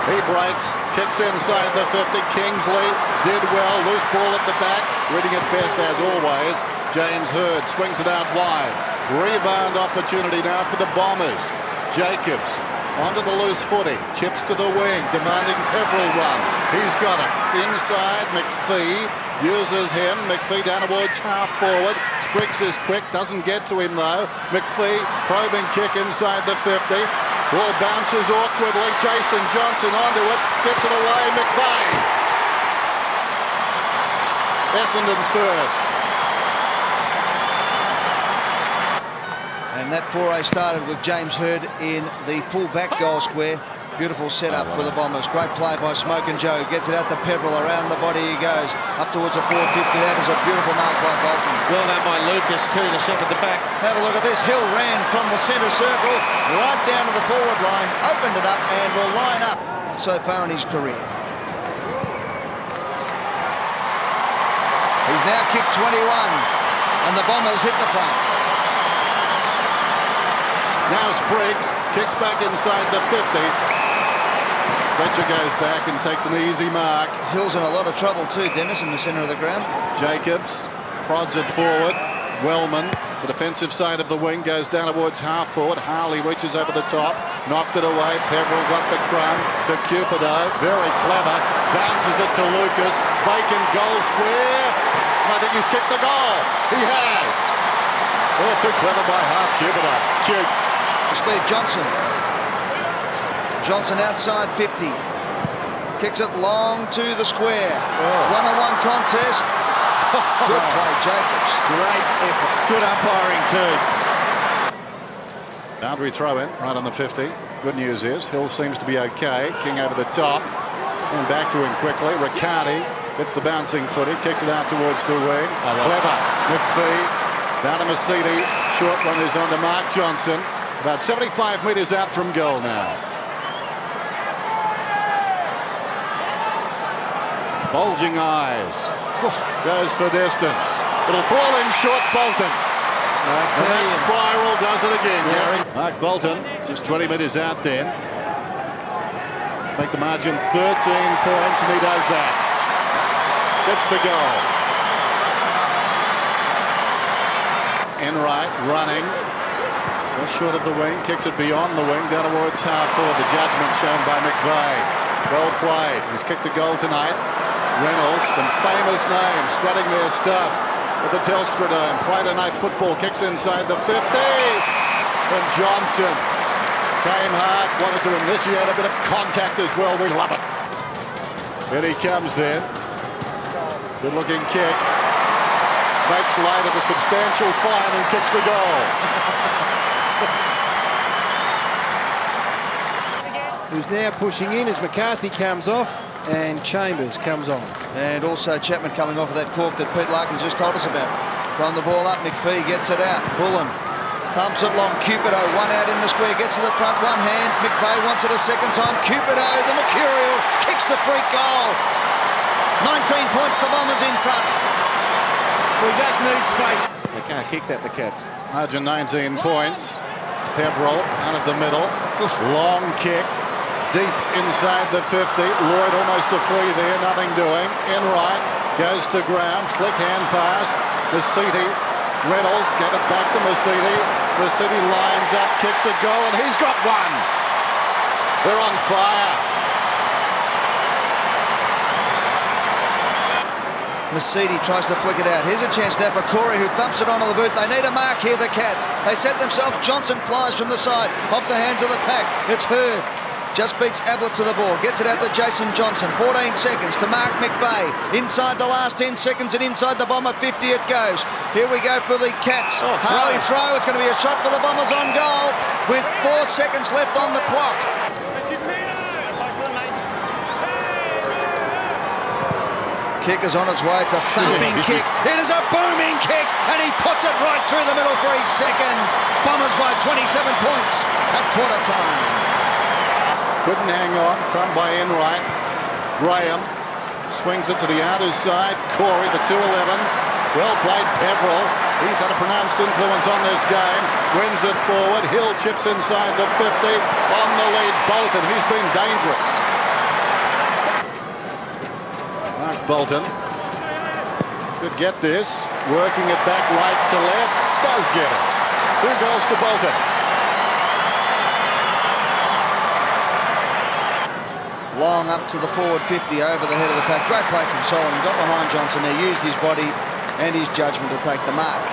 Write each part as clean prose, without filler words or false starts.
He breaks, kicks inside the 50. Kingsley did well. Loose ball at the back. Reading it best as always. James Hird swings it out wide. Rebound opportunity now for the Bombers. Jacobs onto the loose footy. Chips to the wing, demanding Peverill run. He's got it. Inside, McPhee uses him. McPhee down towards half forward. Spriggs is quick, doesn't get to him though. McPhee probing kick inside the 50. Ball bounces awkwardly. Jason Johnson onto it. Gets it away. McVeigh. Essendon's first. And that foray started with James Hird in the full-back goal square. Beautiful setup for the Bombers. Great play by Smoke and Joe. Gets it out to Peverill. Around the body he goes. Up towards the 450. That is a beautiful mark by Bolton. Well done by Lucas too to shepherd the back. Have a look at this. Hill ran from the centre circle right down to the forward line. Opened it up and will line up so far in his career. He's now kicked 21 and the Bombers hit the front. Now Spriggs kicks back inside the 50. Fletcher goes back and takes an easy mark. Hill's in a lot of trouble too, Dennis, in the centre of the ground. Jacobs prods it forward. Wellman, the defensive side of the wing, goes down towards half forward. Harley reaches over the top, knocked it away. Peverill got the crumb to Cupido. Very clever. Bounces it to Lucas. Bacon goal square. I think he's kicked the goal. He has. Oh, too clever by half Cupido. Cute. Steve Johnson. Johnson outside 50. Kicks it long to the square. One-on-one contest. Good play, Jacobs. Great effort. Good umpiring too. Boundary throw in right on the 50. Good news is Hill seems to be okay. King over the top. Coming back to him quickly. Riccardi gets the bouncing footy. Kicks it out towards the wing. Clever. McPhee. Down to Mercedes. Short one is on to Mark Johnson. About 75 metres out from goal now. Bulging eyes. Goes for distance. It'll fall in short, Bolton. And that spiral does it again. Yeah. Mark Bolton, just 20 metres out then. Make the margin 13 points, and he does that. Gets the goal. Enright running. Just short of the wing, kicks it beyond the wing, down towards half forward. The judgment shown by McVeigh. Well played. He's kicked the goal tonight. Reynolds, some famous names, strutting their stuff at the Telstra Dome. Friday night football, kicks inside the 50. And Johnson came hard, wanted to initiate a bit of contact as well. We love it. In he comes then. Good looking kick. Makes light of a substantial fine and kicks the goal. Who's now pushing in as McCarthy comes off and Chambers comes on. And also Chapman coming off of that cork that Pete Larkins just told us about. From the ball up, McPhee gets it out. Bullen thumps it long. Cupido, one out in the square, gets to the front, one hand. McVeigh wants it a second time. Cupido, the mercurial, kicks the freak goal. 19 points, the Bombers in front. Well, he does need space. They can't kick that, the Cats. Margin 19 points. Peverill out of the middle. Long kick. Deep inside the 50. Lloyd almost a free there, nothing doing. Enright goes to ground. Slick hand pass. Mercedes. Reynolds gave it back to Mercedes. Mercedes lines up, kicks a goal, and he's got one. They're on fire. Mercedes tries to flick it out. Here's a chance now for Corey, who thumps it onto the boot. They need a mark here, the Cats. They set themselves. Johnson flies from the side, off the hands of the pack. It's Hird. Just beats Ablett to the ball. Gets it out to Jason Johnson. 14 seconds to Mark McVeigh. Inside the last 10 seconds and inside the Bomber 50 it goes. Here we go for the Cats. Harley throw. It's going to be a shot for the Bombers on goal with 4 seconds left on the clock. Kick is on its way. It's a thumping kick. It is a booming kick, and he puts it right through the middle for his second. Bombers by 27 points at quarter time. Couldn't hang on. Crumb by Enright. Graham swings it to the outer side. Corey, the 2-11s. Well played, Peverill. He's had a pronounced influence on this game. Wins it forward. Hill chips inside the 50. On the lead, Bolton. He's been dangerous. Bolton. Could get this. Working it back right to left. Does get it. 2 goals to Bolton. Long up to the forward 50 over the head of the pack. Great play from Solomon. Got behind Johnson there. Used his body and his judgment to take the mark.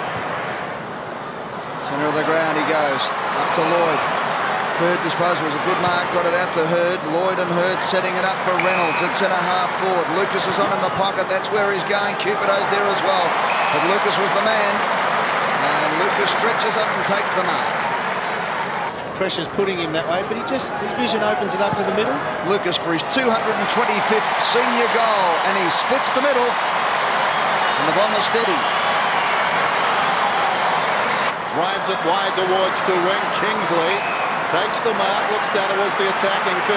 Centre of the ground he goes. Up to Lloyd. Third disposal was a good mark. Got it out to Hurd. Lloyd and Hurd setting it up for Reynolds at centre half forward. Lucas is on in the pocket. That's where he's going. Cupido's there as well. But Lucas was the man. And Lucas stretches up and takes the mark. Pressure's putting him that way, but his vision opens it up to the middle. Lucas for his 225th senior goal, and he splits the middle. And the Bombers steady. Drives it wide towards the wing. Kingsley takes the mark, looks down towards the attacking 50.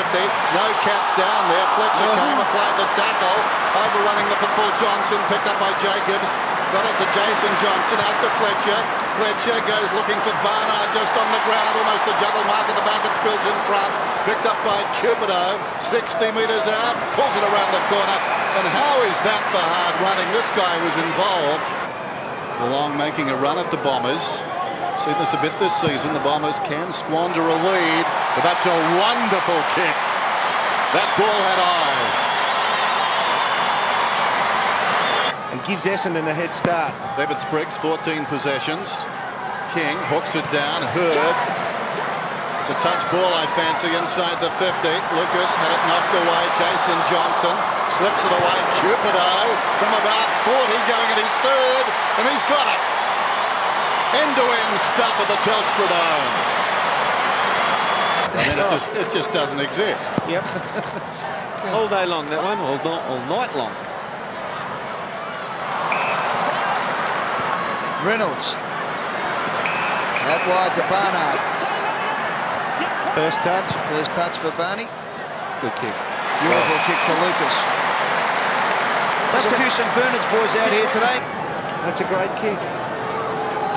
No Cats down there. Fletcher came, applied the tackle. Overrunning the football, Johnson, picked up by Jacobs. Got it to Jason Johnson, out to Fletcher. Fletcher goes looking for Barnard just on the ground. Almost the juggle mark at the back. It spills in front. Picked up by Cupido. 60 metres out. Pulls it around the corner. And how is that for hard running? This guy was involved. Geelong making a run at the Bombers. Seen this a bit this season. The Bombers can squander a lead. But that's a wonderful kick. That ball had eyes. And gives Essendon a head start. David Spriggs, 14 possessions. King hooks it down. Hurd. It's a touch ball, I fancy, inside the 50. Lucas had it knocked away. Jason Johnson slips it away. Cupido from about 40 going at his third. And he's got it. End-to-end stuff at the Telstra Dome. I mean, it just doesn't exist. Yep. All day long, that one. All night long. Reynolds. Out wide to Barnard. First touch. First touch for Barney. Good kick. Beautiful kick to Lucas. There's a few St Bernard's boys out here today. That's a great kick.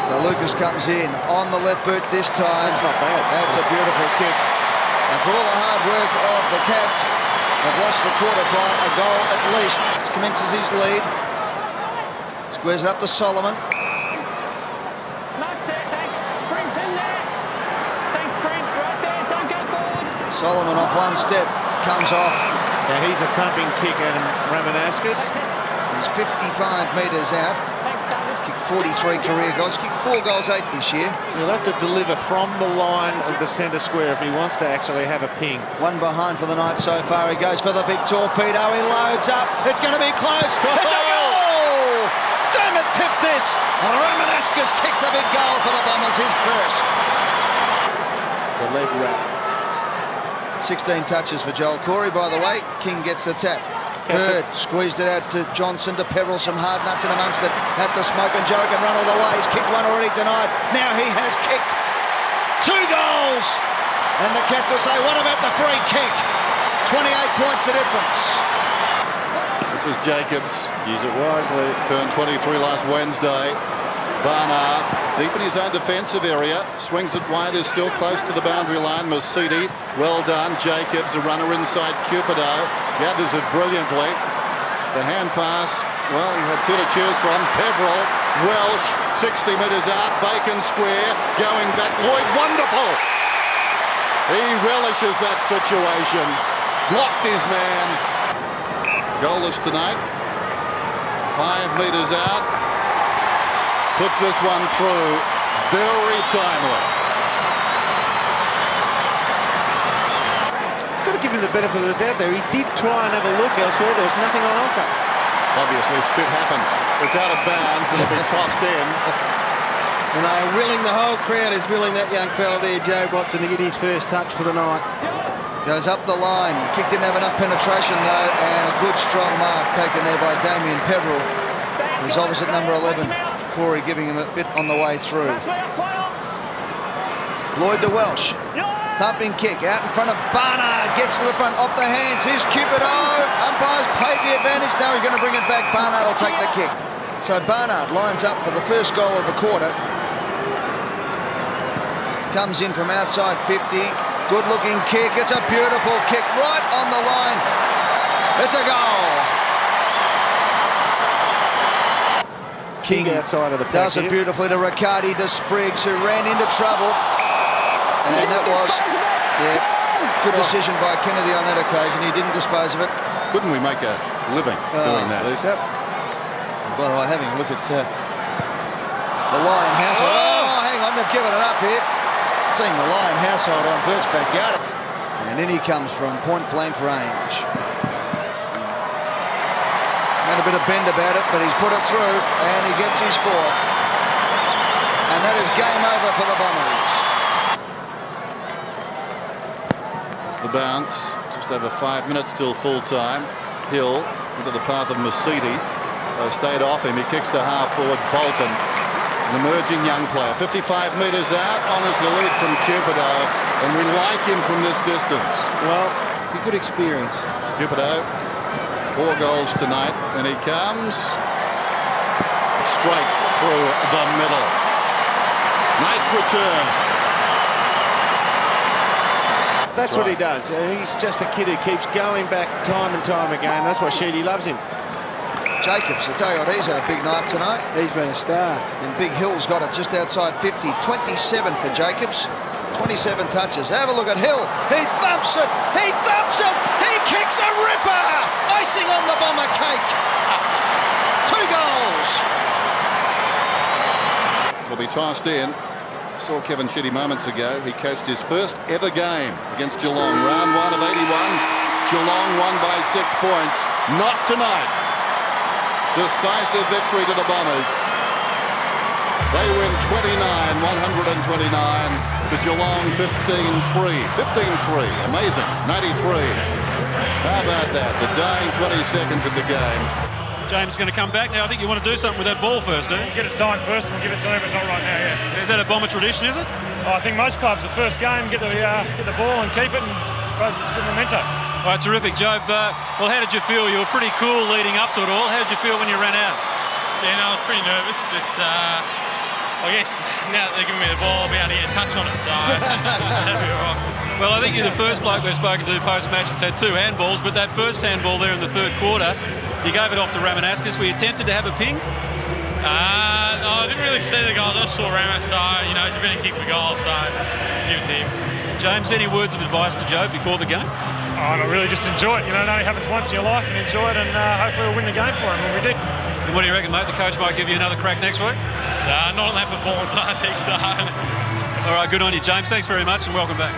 So Lucas comes in on the left boot this time. That's not bad. That's a beautiful kick. And for all the hard work of the Cats, they've lost the quarter by a goal at least. Commences his lead. Squares it up to Solomon. Mark's there, thanks. Brent's in there. Thanks, Brent. Right there. Don't go forward. Solomon off one step. Comes off. Now he's a thumping kick at him, Ramanauskas. That's it. He's 55 metres out. Thanks, David. Kicked 43 career goals. Kicked 4 goals, 8 this year. He'll have to deliver from the line of the centre square if he wants to actually have a ping. One behind for the night so far. He goes for the big torpedo. He loads up. It's going to be close. It's a goal! Damn it, tip this. And Ramanauskas kicks a big goal for the Bombers, his first. The leg wrap. 16 touches for Joel Corey, by the way. King gets the tap. Hurd squeezed it out to Johnson, to Peverill, some hard nuts in amongst it. At the smoke, and Joe can run all the way. He's kicked one already tonight. Now he has kicked 2 goals. And the Cats will say, what about the free kick? 28 points the difference. This is Jacobs. Use it wisely. Turned 23 last Wednesday. Barnard deep in his own defensive area. Swings it wide, is still close to the boundary line. Mercedes, well done. Jacobs, a runner inside Cupido. Gathers it brilliantly. The hand pass, well, he had 2 to choose from. Peverill, Welsh, 60 metres out. Bacon square, going back. Lloyd, wonderful! He relishes that situation. Blocked his man. Goalless tonight. 5 metres out. Puts this one through. Very timely. Got to give him the benefit of the doubt there. He did try and have a look elsewhere. There was nothing on offer. Obviously, spit happens. It's out of bounds and it'll be tossed in. And they're willing, the whole crowd is willing that young fella there, Jobe Watson, to get his first touch for the night. Goes up the line. Kick didn't have enough penetration though, and a good strong mark taken there by Damian Cupido. He's opposite number 11. Corey giving him a bit on the way through. Lloyd to Welsh. Thumping kick out in front of Barnard. Gets to the front, off the hands. Here's Cupido. Umpires paid the advantage. Now he's going to bring it back. Barnard will take the kick. So Barnard lines up for the first goal of the quarter. Comes in from outside 50. Good looking kick. It's a beautiful kick right on the line. It's a goal. King outside of the does pack it here. beautifully to Riccardi, to Spriggs, who ran into trouble. And that was, good decision by Kennedy on that occasion. He didn't dispose of it. Couldn't we make a living doing that? By the way, having a look at the Lion household. Oh, hang on, they've given it up here. Seeing the Lion household on Bert's backyard. And in he comes from point blank range. Had a bit of bend about it, but he's put it through, and he gets his fourth. And that is game over for the Bombers. It's the bounce. Just over 5 minutes till full time. Hill into the path of Mercedes. They stayed off him. He kicks to half forward Bolton. An emerging young player. 55 metres out. Honours the lead from Cupido. And we like him from this distance. Well, a good experience. Cupido. 4 goals tonight, and he comes straight through the middle. Nice return. That's what he does. He's just a kid who keeps going back time and time again. That's why Sheedy loves him. Jacobs, I tell you what, he's had a big night tonight. He's been a star. And Big Hill's got it just outside 50. 27 for Jacobs. 27 touches. Have a look at Hill. He thumps it. He thumps it. He kicks a ripper. Icing on the Bomber cake. 2 goals. Will be tossed in. Saw Kevin Sheedy moments ago. He coached his first ever game against Geelong. Round 1 of 81. Geelong won by 6 points. Not tonight. Decisive victory to the Bombers. They win 29-129 to Geelong 15-3. 15-3. Amazing. 93. How about that? The dying 20 seconds of the game. James is going to come back now. I think you want to do something with that ball first, eh? Get it signed first and we'll give it to him, but not right now, yeah. Is that a Bomber tradition, is it? I think most clubs, the first game, get the ball and keep it, and I suppose it's a good memento. All right, terrific, Jobe. Well, how did you feel? You were pretty cool leading up to it all. How did you feel when you ran out? Yeah, no, I was pretty nervous, but I guess now that they're giving me the ball, I'll be able to get a touch on it, so that'll be all right. Well, I think you're the first bloke we've spoken to post-match that's had 2 handballs, but that first handball there in the third quarter, you gave it off to Ramanaskas. Were you tempted to have a ping? No, I didn't really see the goals. I just saw Ramos, so, you know, he's a better kick for goals, so give it to him. James, any words of advice to Jobe before the game? Oh, no, really just enjoy it. You know, it only happens once in your life, and enjoy it, and hopefully we'll win the game for him, and we did. And what do you reckon, mate? The coach might give you another crack next week? Not on that performance, I think so. All right, good on you, James. Thanks very much, and welcome back.